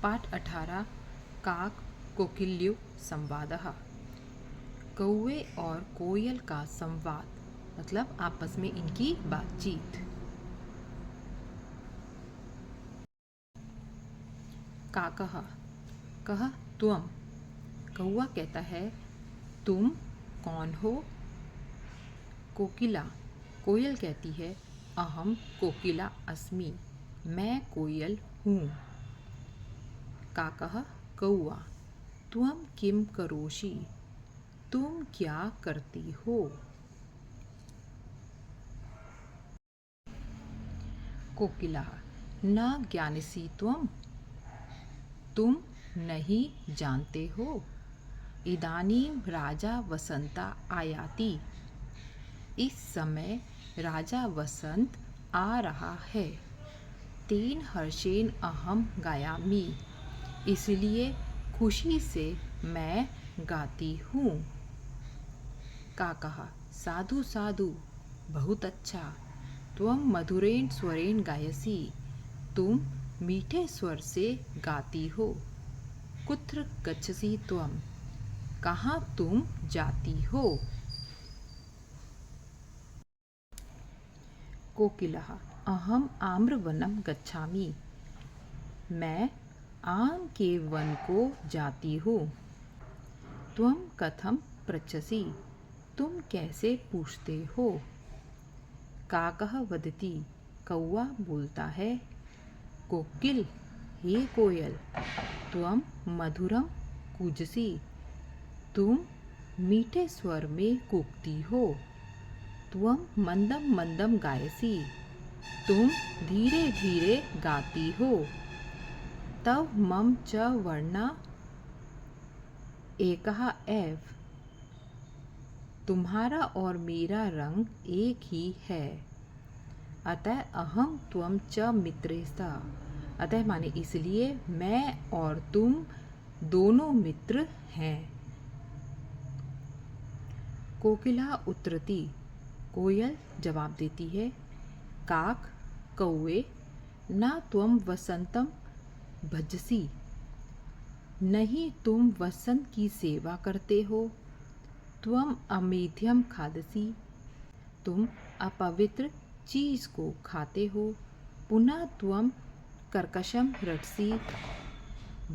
पाठ 18 काक कोकिल्यु संवादः। कौवे और कोयल का संवाद मतलब आपस में इनकी बातचीत। काकः कह त्वम। कौवा कहता है तुम कौन हो। कोकिला कोयल कहती है अहम कोकिला अस्मि, मैं कोयल हूँ। काकः कौवा त्वम किम करोषि, तुम क्या करती हो। कोकिला न ज्ञानसि त्वम, तुम नहीं जानते हो। इदानीं राजा वसंता आयाति, इस समय राजा वसंत आ रहा है। तेन हर्षेन अहम गायामि, इसलिए खुशी से मैं गाती हूँ। काकः साधु साधु, बहुत अच्छा। त्वम मधुरेण स्वरेण गायसि, तुम मीठे स्वर से गाती हो। कुत्र गच्छसि त्वम, कहाँ तुम जाती हो। कोकिलः अहम आम्रवनम गच्छामि, मैं आम के वन को जाती हूँ। त्वम कथम पृच्छसि, तुम कैसे पूछते हो। काकः वदति, कौवा बोलता है कोकिल हे कोयल, त्वम मधुरम कूजसि, तुम मीठे स्वर में कूकती हो। त्वम मंदम मंदम गायसि, तुम धीरे धीरे गाती हो। तव मम च वर्णा एकः एव, तुम्हारा और मेरा रंग एक ही है। अतः अहम त्वम च मित्रे स्तः, अतः माने इसलिए मैं और तुम दोनों मित्र हैं। कोकिला उत्तरति, कोयल जवाब देती है काक कौवे न त्वम वसंतम भजसि, नहीं तुम वसंत की सेवा करते हो। त्वम अमेध्यम खादसि, तुम अपवित्र चीज को खाते हो। पुनः त्वम कर्कशम रटसि,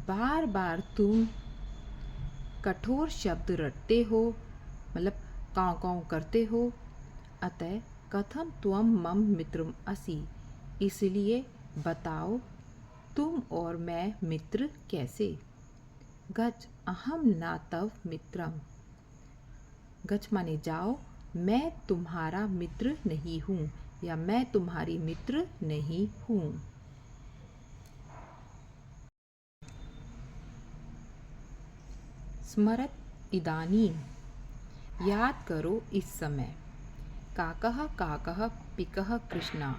बार बार तुम कठोर शब्द रटते हो, मतलब काँव काँव करते हो। अतः कथम त्वम मम मित्रम असि, इसलिए बताओ तुम और मैं मित्र कैसे। गच अहम न तव मित्रम, गच माने जाओ, मैं तुम्हारा मित्र नहीं हूँ या मैं तुम्हारी मित्र नहीं हूँ। स्मरत इदानीं, याद करो इस समय। काकः काकः पिकः कृष्णा,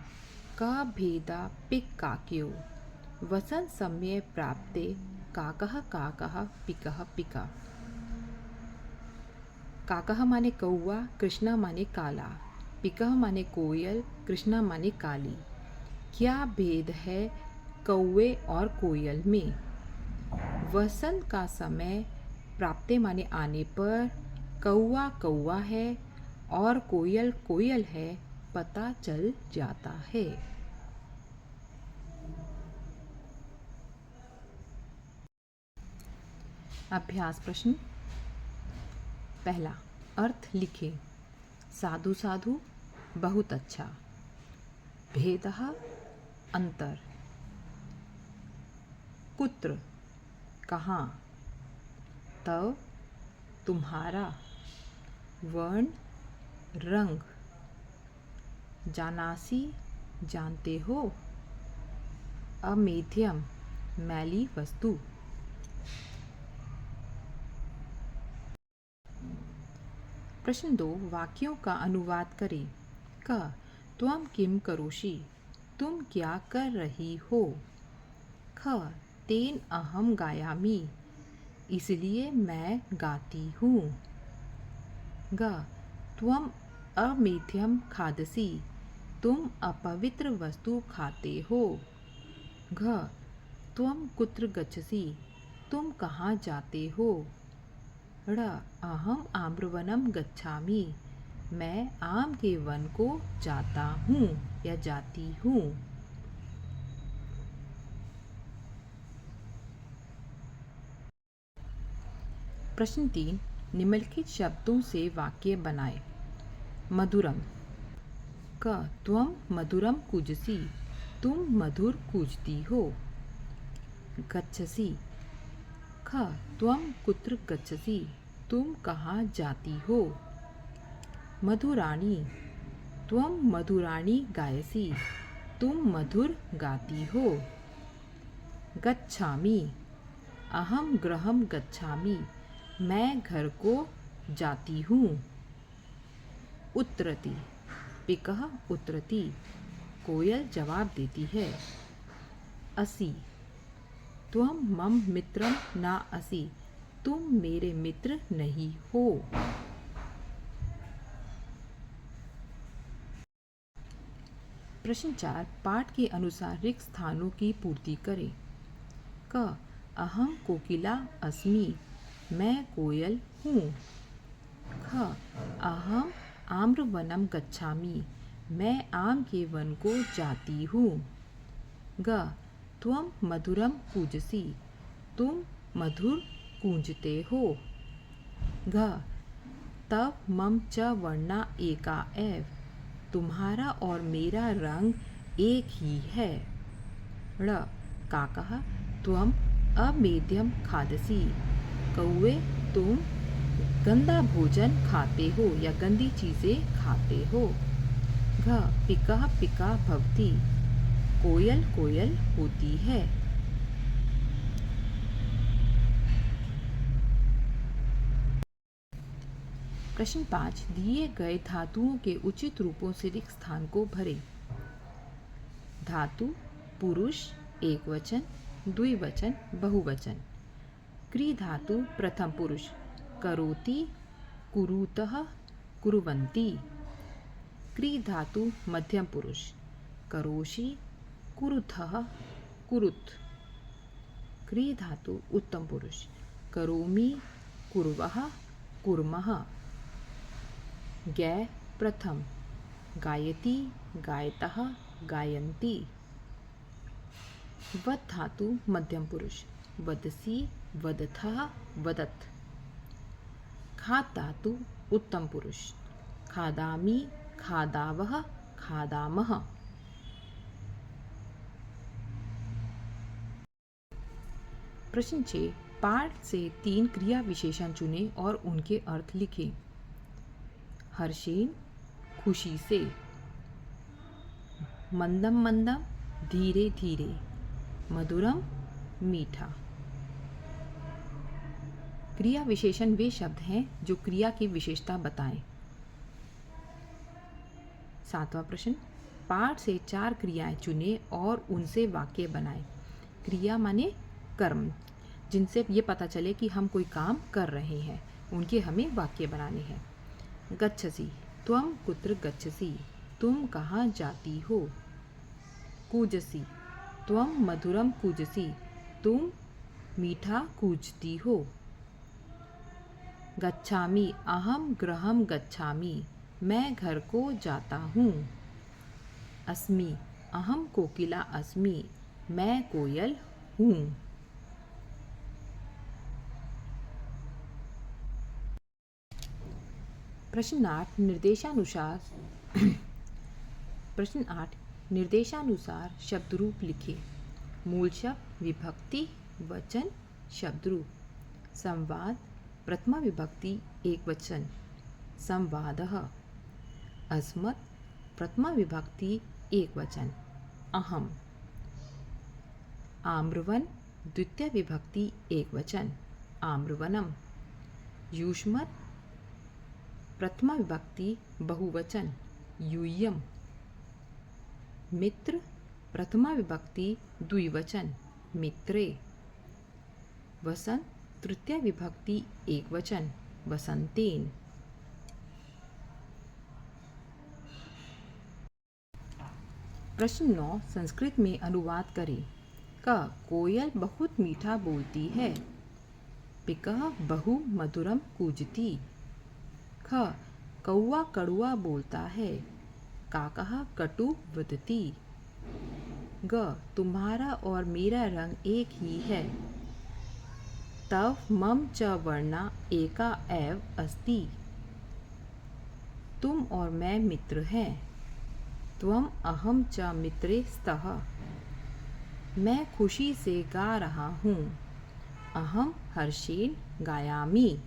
क भेदा पिक काक्यो, वसंत समय प्राप्ते काकः काकः पिकः पिका। काकः माने कौवा, कृष्णा माने काला, पिकः माने कोयल, कृष्णा माने काली। क्या भेद है कौवे और कोयल में। वसंत का समय प्राप्ते माने आने पर कौवा कौवा है और कोयल कोयल है, पता चल जाता है। अभ्यास प्रश्न पहला, अर्थ लिखे। साधु साधु बहुत अच्छा। भेदः अंतर। कुत्र कहाँ। तव तुम्हारा। वर्ण रंग। जानासि जानते हो। अमेध्यम मैली वस्तु। प्रश्न 2, वाक्यों का अनुवाद करें। क त्वम किम करोषि, तुम क्या कर रही हो। ख तेन अहम गायामि, इसलिए मैं गाती हूँ। ग त्वम अमेध्यम खादसि, तुम अपवित्र वस्तु खाते हो। घ त्वं कुत्र गच्छसि, तुम कहाँ जाते हो। ड़ अहम आम्रवनम गच्छामि, मैं आम के वन को जाता हूँ या जाती हूँ। प्रश्न 3, निम्नलिखित शब्दों से वाक्य बनाएं। मधुरम। क त्वं मधुरम कूजसी, तुम मधुर कूजती हो। गच्छसि। ख त्वं कुत्र गच्छसि, तुम कहाँ जाती हो। मधुराणी। त्वं मधुराणी गायसि, तुम मधुर गाती हो। गच्छामि। अहम गृहं गच्छामि, मैं घर को जाती हूँ। उत्तरति। पिकः उत्तरति, कोयल जवाब देती है। असि। त्वं मम मित्रं न असि, तुम मेरे मित्र नहीं हो। प्रश्न 4, पाठ के अनुसार रिक्त स्थानों की पूर्ति करें। क अहम कोकिला अस्मि, मैं कोयल हूँ। ख अहम आम्रवनम गच्छामि, मैं आम के वन को जाती हूँ। ग त्वं मधुरम कूजसि, तुम मधुर कूंजते हो। घ तव मम च वर्णा एका एव, तुम्हारा और मेरा रंग एक ही है। ड़ काकः त्वं अमेध्यम खादसि, कौवे तुम गंदा भोजन खाते हो या गंदी चीज़ें खाते हो। घ पिकः पिका भवति, कोयल कोयल होती है। प्रश्न 5, दिए गए धातुओं के उचित रूपों से रिक्त स्थान को भरें। धातु पुरुष एकवचन, द्विवचन, बहुवचन। क्री धातु प्रथम पुरुष, करोति, कुरुतः, कुर्वन्ति। क्री धातु मध्यम पुरुष, करोषि, कुरुथः, कुरुत्। क्री धातु उत्तम पुरुष, करोमि, कुर्वः, कुर्मः। गै प्रथम, गायति, गायतः, गायन्ति। वद धातु मध्यम पुरुष, वदसि, वदथः, वदत्। खाद धातु उत्तम पुरुष, खादामि, खादावः, खादामः। प्रश्न 6, पाठ से 3 क्रिया विशेषण चुनें और उनके अर्थ लिखें। हर्षेन खुशी से। मंदम मंदम धीरे धीरे। मधुरम मीठा। क्रिया विशेषण वे शब्द हैं जो क्रिया की विशेषता बताएं। 7वां प्रश्न, पाठ से 4 क्रियाएं चुनें और उनसे वाक्य बनाएं। क्रिया माने कर्म, जिनसे ये पता चले कि हम कोई काम कर रहे हैं, उनके हमें वाक्य बनाने हैं। गच्छसि, त्वं कुत्र गच्छसि, तुम कहाँ जाती हो। कूजसि, त्वं मधुरम कूजसि, तुम मीठा कूजती हो। गच्छामि, अहम गृहं गच्छामि, मैं घर को जाता हूँ। अस्मि, अहम कोकिला अस्मि, मैं कोयल हूँ। प्रश्न 8, निर्देशानुसार शब्द रूप लिखे। मूल शब्द, विभक्ति, वचन, शब्द रूप। संवाद, प्रथमा विभक्ति एक वचन, संवादः। अस्मत्, प्रथमा विभक्ति एक वचन, अहम। आम्रवन, द्वितीय विभक्ति एक वचन, आम्रवनम। युष्मत्, प्रथमा विभक्ति बहुवचन, यूयम। मित्र, प्रथमा विभक्ति द्विवचन, मित्रे। वसंत, तृतीय विभक्ति एक वचन, वसंतेन। प्रश्न 9, संस्कृत में अनुवाद करें। क कोयल बहुत मीठा बोलती है। पिकः बहु मधुरम कूजती। ख कौवा कड़ुआ बोलता है। काकः कटु वदति। ग तुम्हारा और मेरा रंग एक ही है। तव मम च वर्णा एका एव अस्ति। तुम और मैं मित्र हैं। त्वम अहम च मित्रे स्तः। मैं खुशी से गा रहा हूँ। अहम हर्षेण गायामि।